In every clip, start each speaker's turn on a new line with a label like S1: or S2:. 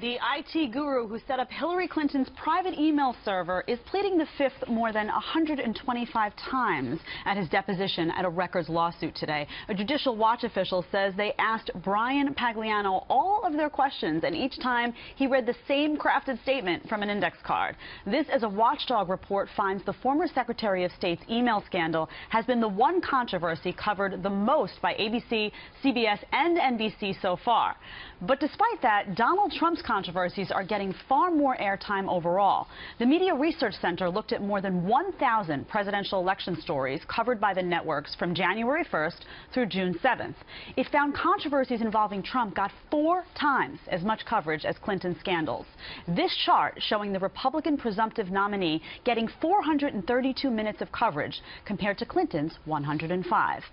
S1: The IT guru who set up Hillary Clinton's private email server is pleading the fifth more than 125 times at his deposition at a records lawsuit today. A Judicial Watch official says they asked Brian Pagliano all of their questions, and each time he read the same crafted statement from an index card. This, as a watchdog report finds, the former Secretary of State's email scandal has been the one controversy covered the most by ABC, CBS, and NBC so far. But despite that, Donald Trump's controversies are getting far more airtime overall. The Media Research Center looked at more than 1,000 presidential election stories covered by the networks from January 1st through June 7th. It found controversies involving Trump got 4 times as much coverage as Clinton's scandals. This chart showing the Republican presumptive nominee getting 432 minutes of coverage compared to Clinton's 105.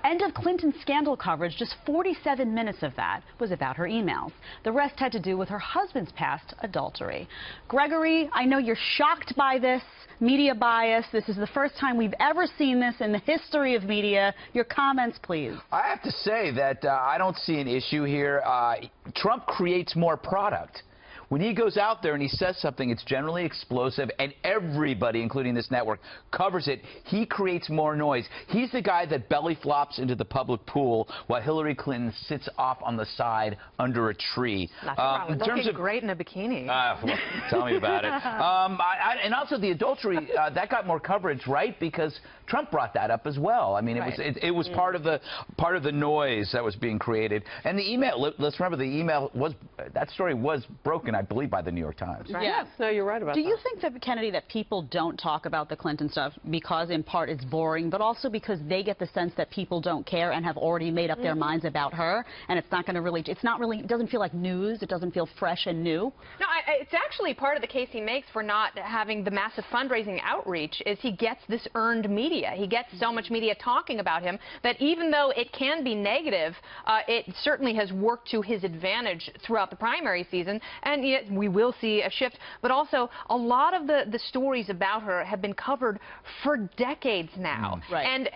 S1: And of Clinton's scandal coverage, just 47 minutes of that was about her emails. The rest had to do with her husband's past adultery. Gregory, I know you're shocked by this media bias. This is the first time we've ever seen this in the history of media. Your comments, please.
S2: I have to say that I don't see an issue here. Trump creates more product. When he goes out there and he says something, it's generally explosive, and everybody, including this network, covers it. He creates more noise. He's the guy that belly flops into the public pool while Hillary Clinton sits off on the side under a tree.
S3: Nothing wrong with looking great in a bikini.
S2: Well, tell me about it. And also the adultery, that got more coverage, right? Because Trump brought that up as well. I mean, it was part of the noise that was being created. And the email. Let's remember, the email that story was broken, I believe, by the New York Times.
S3: Right. Yes, no, you're right about that.
S1: Do you think that, Kennedy, that people don't talk about the Clinton stuff because, in part, it's boring, but also because they get the sense that people don't care and have already made up their minds about her, and it's not going to really, it doesn't feel like news, it doesn't feel fresh and new?
S4: No, it's actually part of the case he makes for not having the massive fundraising outreach is he gets this earned media. He gets so much media talking about him that even though it can be negative, it certainly has worked to his advantage throughout the primary season, and yet we will see a shift. But also, a lot of the stories about her have been covered for decades now.
S1: Right.
S4: And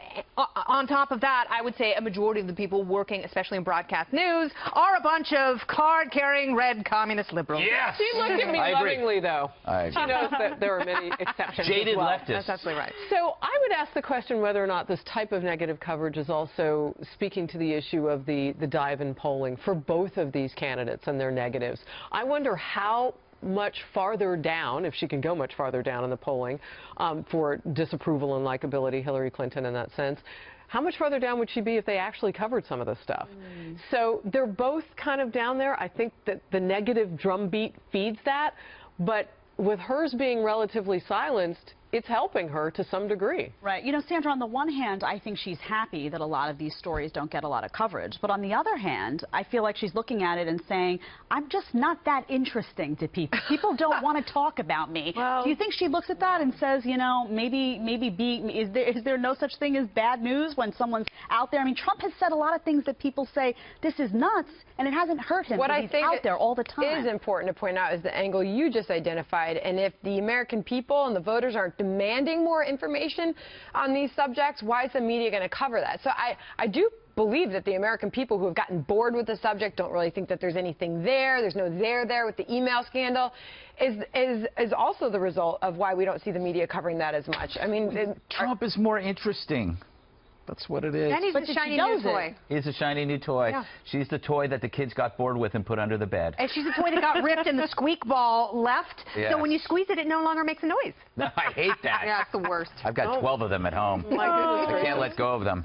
S4: on top of that, I would say a majority of the people working, especially in broadcast news, are a bunch of card-carrying red communist liberals.
S2: Yes!
S3: She looked at me lovingly, though.
S2: I agree.
S3: She knows that there are many exceptions.
S2: Jaded
S3: as well.
S2: leftists.
S4: That's absolutely right.
S3: So I would ask the question whether or not this type of negative coverage is also speaking to the issue of the dive in polling for both of these candidates and their negatives. I wonder how much farther down, if she can go much farther down in the polling for disapproval and likability, Hillary Clinton in that sense, how much farther down would she be if they actually covered some of this stuff? So they're both kind of down there. I think that the negative drumbeat feeds that, but with hers being relatively silenced, it's helping her to some degree.
S1: Right. You know, Sandra, on the one hand, I think she's happy that a lot of these stories don't get a lot of coverage. But on the other hand, I feel like she's looking at it and saying, I'm just not that interesting to people. People don't want to talk about me.
S3: Well,
S1: do you think she looks at that and says, you know, is there no such thing as bad news when someone's out there? I mean, Trump has said a lot of things that people say, this is nuts, and it hasn't hurt him.
S5: What I
S1: he's
S5: think
S1: out there all the time.
S5: is important to point out is the angle you just identified. And if the American people and the voters aren't demanding more information on these subjects, why is the media going to cover that? So I do believe that the American people who have gotten bored with the subject don't really think that there's anything there. There's no there with the email scandal is also the result of why we don't see the media covering that as much. I mean,
S2: Trump is more interesting. That's what it is.
S5: And he's a shiny new toy.
S2: He's a shiny new toy.
S5: Yeah.
S2: She's the toy that the kids got bored with and put under the bed.
S4: And she's the toy that got ripped and the squeak ball left.
S2: Yes.
S4: So when you squeeze it, it no longer makes a noise.
S2: I hate that.
S4: Yeah, it's the worst.
S2: I've got 12 of them at home.
S3: My goodness
S2: I can't let go of them.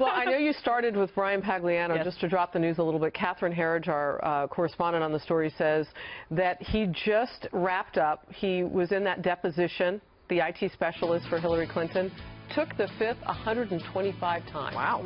S3: Well, I know you started with Brian Pagliano.
S1: Yes.
S3: Just to drop the news a little bit, Catherine Herridge, our correspondent on the story, says that he just wrapped up. He was in that deposition, the IT specialist for Hillary Clinton, took the fifth 125 times.
S4: Wow.